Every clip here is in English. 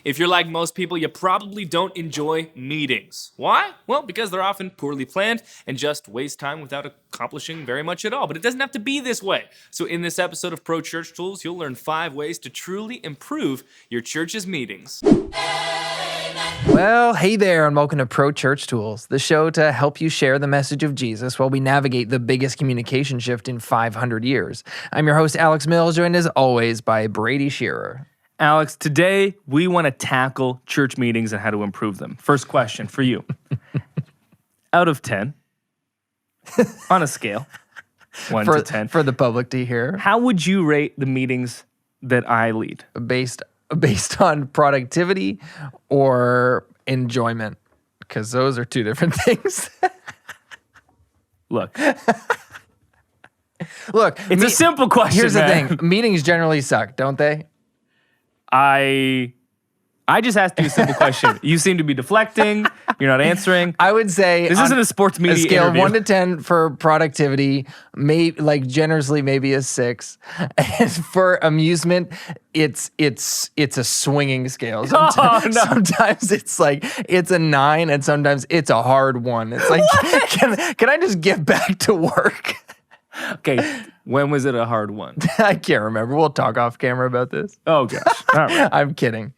If you're like most people, you probably don't enjoy meetings. Why? Well, because they're often poorly planned and just waste time without accomplishing very much at all. But it doesn't have to be this way. So in this episode of Pro Church Tools, you'll learn 5 ways to truly improve your church's meetings. Well, hey there, and welcome to Pro Church Tools, the show to help you share the message of Jesus while we navigate the biggest communication shift in 500 years. I'm your host, Alex Mills, joined as always by Brady Shearer. Alex, today we want to tackle church meetings and how to improve them. First question for you. Out of 10, on a scale, 1 to 10. For the public to hear. How would you rate the meetings that I lead? Based on productivity or enjoyment? Because those are two different things. Look, it's a simple question. Here's the thing. Meetings generally suck, don't they? I just asked you a simple question. You seem to be deflecting. You're not answering. I would say this isn't a sports media a scale interview. of 1 to 10 for productivity, generously maybe a 6. And for amusement, it's a swinging scale. Sometimes, sometimes it's a 9, and sometimes it's a hard 1. It's like, can I just get back to work? Okay, when was it a hard 1? I can't remember. We'll talk off camera about this. Oh gosh, all right. I'm kidding.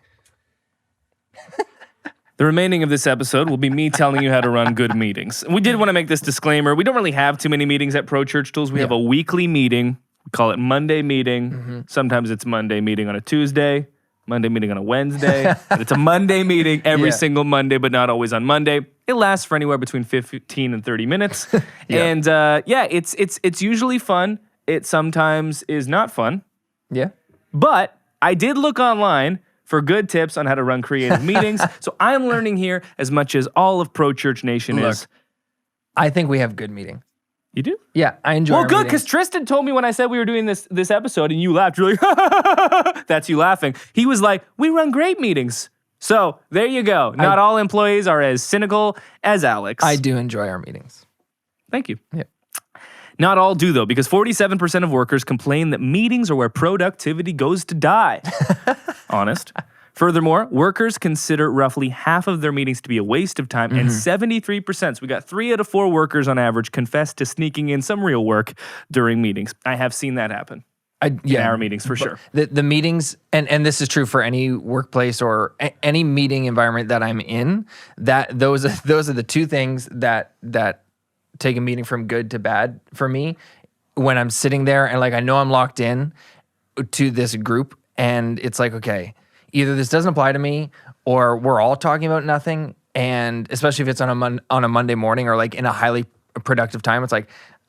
The remaining of this episode will be me telling you how to run good meetings. We did want to make this disclaimer. We don't really have too many meetings at Pro Church Tools. We have a weekly meeting. We call it Monday meeting. Mm-hmm. Sometimes it's Monday meeting on a Tuesday, Monday meeting on a Wednesday. But it's a Monday meeting every single Monday, but not always on Monday. It lasts for anywhere between 15 and 30 minutes. And it's usually fun. It sometimes is not fun. Yeah. But I did look online for good tips on how to run creative meetings. So I'm learning here as much as all of Pro Church Nation is. I think we have good meetings. You do? Yeah, I enjoy Well, our good, meetings. because Tristan told me when I said we were doing this episode and you laughed, you're like, that's you laughing. He was like, we run great meetings. So there you go. Not all employees are as cynical as Alex. I do enjoy our meetings. Thank you. Yeah. Not all do, though, because 47% of workers complain that meetings are where productivity goes to die. Honest. Furthermore, workers consider roughly half of their meetings to be a waste of time, and 73%, so we got 3 out of 4 workers on average, confess to sneaking in some real work during meetings. I have seen that happen. In our meetings, for sure. The meetings, and this is true for any workplace or any meeting environment that I'm in, that those are the 2 things that take a meeting from good to bad for me. When I'm sitting there and I know I'm locked in to this group, and it's like, okay, either this doesn't apply to me or we're all talking about nothing, and especially if it's on a Monday morning or in a highly productive time, it's like,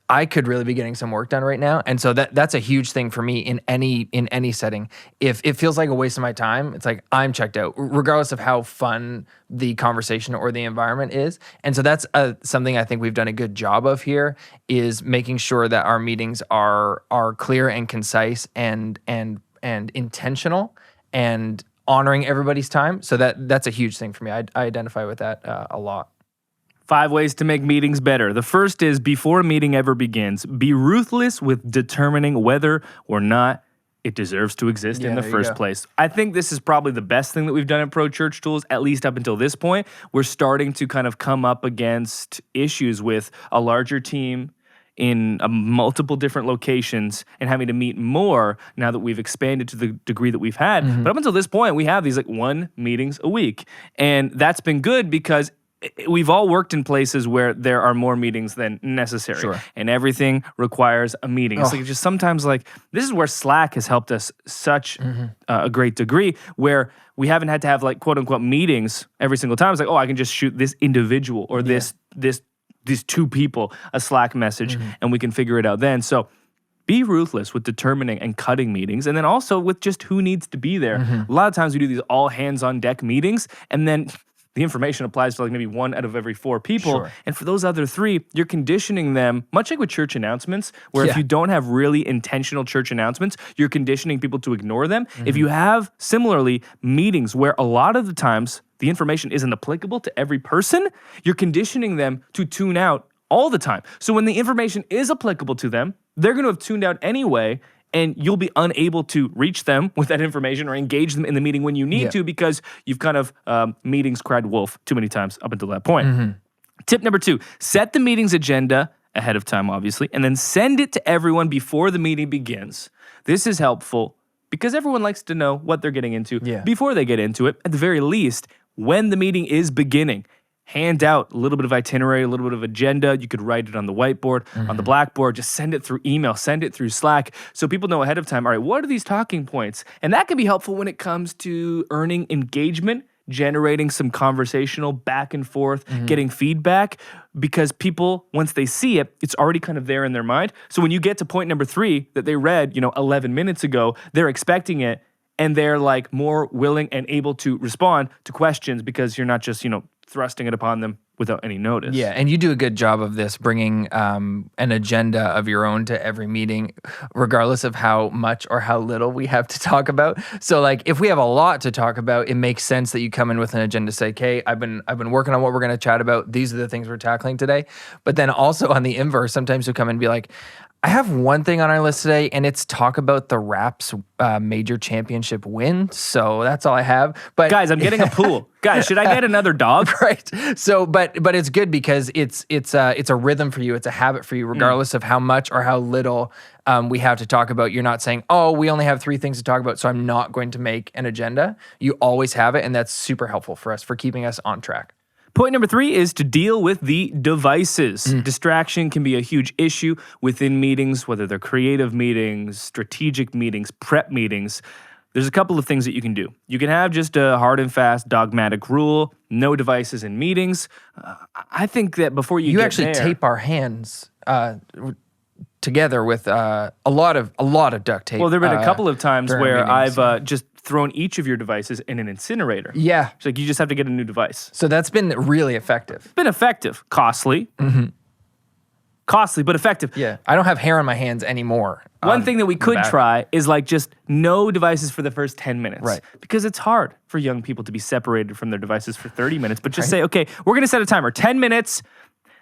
I could really be getting some work done right now. And so that's a huge thing for me in any setting. If it feels like a waste of my time, it's like I'm checked out, regardless of how fun the conversation or the environment is. And so that's something I think we've done a good job of here, is making sure that our meetings are clear and concise and intentional and honoring everybody's time. So that's a huge thing for me. I identify with that a lot. 5 ways to make meetings better. The first is, before a meeting ever begins, be ruthless with determining whether or not it deserves to exist in the first place. I think this is probably the best thing that we've done at Pro Church Tools, at least up until this point. We're starting to kind of come up against issues with a larger team in multiple different locations and having to meet more now that we've expanded to the degree that we've had. Mm-hmm. But up until this point, we have these 1 meetings a week. And that's been good because we've all worked in places where there are more meetings than necessary. Sure. And everything requires a meeting. It's just sometimes this is where Slack has helped us such a great degree, where we haven't had to have quote unquote meetings every single time. It's I can just shoot this individual or these 2 people a Slack message and we can figure it out then. So be ruthless with determining and cutting meetings, and then also with just who needs to be there. A lot of times we do these all hands on deck meetings, and then the information applies to maybe 1 out of every 4 people. Sure. And for those other 3, you're conditioning them, much like with church announcements, where if you don't have really intentional church announcements, you're conditioning people to ignore them. If you have, similarly, meetings where a lot of the times the information isn't applicable to every person, you're conditioning them to tune out all the time. So when the information is applicable to them, they're going to have tuned out anyway, and you'll be unable to reach them with that information or engage them in the meeting when you need to because you've kind of meetings cried wolf too many times up until that point. Tip number 2, set the meeting's agenda ahead of time, obviously, and then send it to everyone before the meeting begins. This is helpful because everyone likes to know what they're getting into before they get into it. At the very least, when the meeting is beginning, hand out a little bit of itinerary, a little bit of agenda. You could write it on the whiteboard, on the blackboard, just send it through email, send it through Slack so people know ahead of time, all right, what are these talking points? And that can be helpful when it comes to earning engagement, generating some conversational back and forth, getting feedback, because people, once they see it, it's already kind of there in their mind. So when you get to point number 3 that they read, 11 minutes ago, they're expecting it and they're like more willing and able to respond to questions because you're not just, thrusting it upon them without any notice. Yeah, and you do a good job of this, bringing an agenda of your own to every meeting, regardless of how much or how little we have to talk about. So, like, if we have a lot to talk about, it makes sense that you come in with an agenda. Say, "Okay, I've been working on what we're going to chat about. These are the things we're tackling today." But then also on the inverse, sometimes you'll come in and be like, I have one thing on our list today, and it's talk about the Raps major championship win. So that's all I have. But guys, I'm getting a pool. Guys, should I get another dog? Right. So, but it's good because it's a rhythm for you. It's a habit for you, regardless of how much or how little we have to talk about. You're not saying, "Oh, we only have 3 things to talk about, so I'm not going to make an agenda." You always have it, and that's super helpful for us for keeping us on track. Point number 3 is to deal with the devices. Distraction can be a huge issue within meetings, whether they're creative meetings, strategic meetings, prep meetings. There's a couple of things that you can do. You can have just a hard and fast dogmatic rule, no devices in meetings. I think that before you get actually there, tape our hands together with a lot of duct tape. Well, there have been a couple of times where I've just thrown each of your devices in an incinerator. Yeah. It's like you just have to get a new device. So that's been really effective. It's been effective. Costly. Costly, but effective. Yeah. I don't have hair on my hands anymore. One thing that we could try is like just no devices for the first 10 minutes. Right. Because it's hard for young people to be separated from their devices for 30 minutes. But just say, okay, we're going to set a timer. 10 minutes.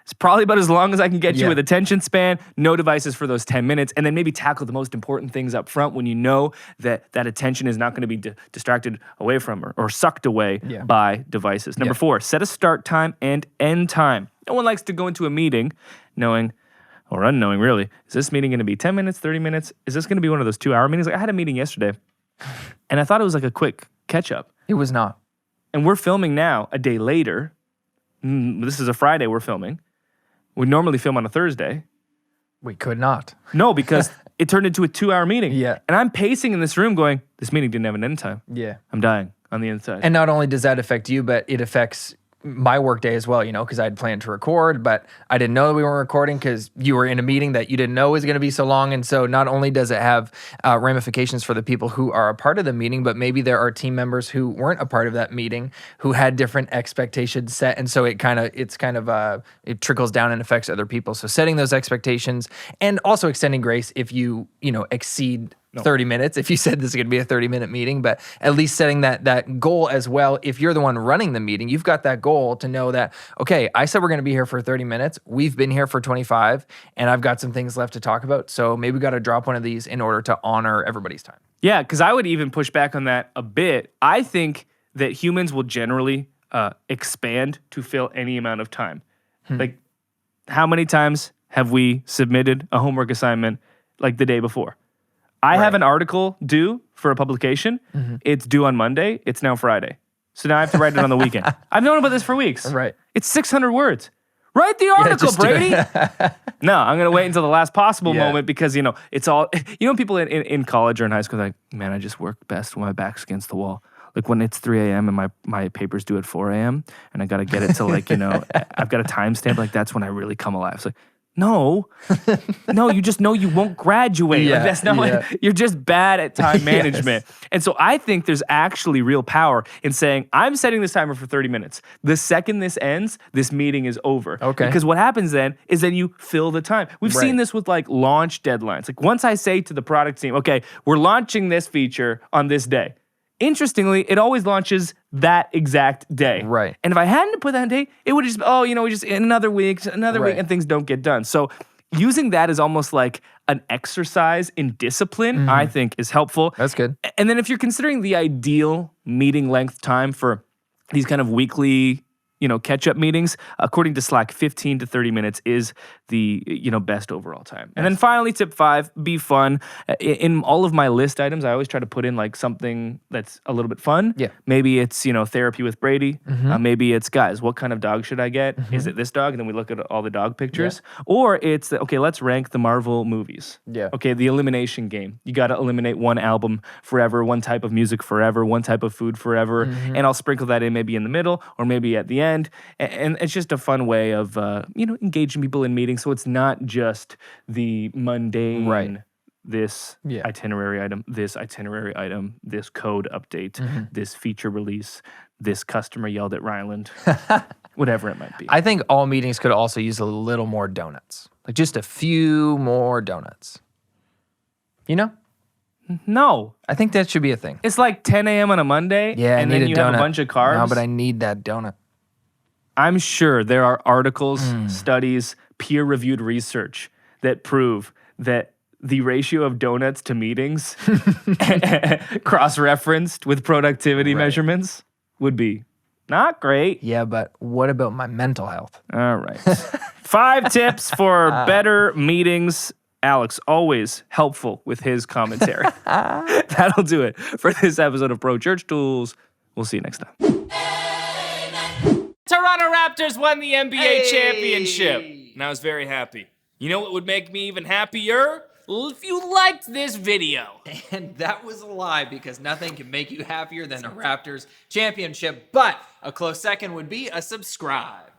It's probably about as long as I can get you with attention span. No devices for those 10 minutes. And then maybe tackle the most important things up front when you know that that attention is not going to be distracted away from or sucked away by devices. Number 4, set a start time and end time. No one likes to go into a meeting knowing or unknowing, really, is this meeting going to be 10 minutes, 30 minutes? Is this going to be one of those 2-hour meetings? Like I had a meeting yesterday, and I thought it was like a quick catch-up. It was not. And we're filming now a day later. This is a Friday we're filming. We normally film on a Thursday. We could not. No, because it turned into a 2-hour meeting. Yeah. And I'm pacing in this room going, this meeting didn't have an end time. Yeah. I'm dying on the inside. And not only does that affect you, but it affects my work day as well, because I had planned to record, but I didn't know that we weren't recording because you were in a meeting that you didn't know was going to be so long. And so not only does it have ramifications for the people who are a part of the meeting, but maybe there are team members who weren't a part of that meeting who had different expectations set. And so it trickles down and affects other people. So setting those expectations and also extending grace if you exceed 30 minutes, if you said this is going to be a 30-minute meeting, but at least setting that goal as well. If you're the one running the meeting, you've got that goal to know that, okay, I said we're going to be here for 30 minutes. We've been here for 25, and I've got some things left to talk about. So maybe we got to drop one of these in order to honor everybody's time. Yeah, because I would even push back on that a bit. I think that humans will generally expand to fill any amount of time. Like, how many times have we submitted a homework assignment like the day before? I have an article due for a publication. It's due on Monday. It's now Friday. So now I have to write it on the weekend. I've known about this for weeks. Right. It's 600 words. Write the article, Brady. No, I'm going to wait until the last possible moment because, it's all, people in college or in high school are like, man, I just work best when my back's against the wall. Like when it's 3 a.m. and my paper's due at 4 a.m. and I got to get it to I've got a timestamp. Like that's when I really come alive. It's like, no, you just know you won't graduate. Like that's not you're just bad at time management. And so I think there's actually real power in saying, I'm setting this timer for 30 minutes. The second this ends, this meeting is over. Okay. Because what happens then is you fill the time. We've seen this with like launch deadlines. Like once I say to the product team, okay, we're launching this feature on this day. Interestingly, it always launches that exact day. Right. And if I hadn't put that date, it would just, we just another week, and things don't get done. So using that as almost like an exercise in discipline, I think is helpful. That's good. And then if you're considering the ideal meeting length time for these kind of weekly, catch-up meetings, according to Slack, 15 to 30 minutes is the, best overall time. And then finally, tip 5, be fun. In all of my list items, I always try to put in like something that's a little bit fun. Yeah. Maybe it's, therapy with Brady. Maybe it's, guys, what kind of dog should I get? Is it this dog? And then we look at all the dog pictures. Or it's, okay, let's rank the Marvel movies. Yeah. Okay, the elimination game. You got to eliminate one album forever, one type of music forever, one type of food forever. And I'll sprinkle that in maybe in the middle or maybe at the end. And it's just a fun way of, engaging people in meetings. So it's not just the mundane, this itinerary item, this code update, this feature release, this customer yelled at Ryland, whatever it might be. I think all meetings could also use a little more donuts. Like just a few more donuts. No. I think that should be a thing. It's like 10 a.m. on a Monday, Yeah, and I need then you have a bunch of carbs. No, but I need that donut. I'm sure there are articles, studies, peer-reviewed research that prove that the ratio of donuts to meetings, cross-referenced with productivity measurements, would be not great. Yeah, but what about my mental health? All right. 5 tips for better meetings. Alex, always helpful with his commentary. That'll do it for this episode of Pro Church Tools. We'll see you next time. Toronto Raptors won the NBA championship. And I was very happy. You know what would make me even happier? If you liked this video. And that was a lie, because nothing can make you happier than a Raptors championship. But a close second would be a subscribe.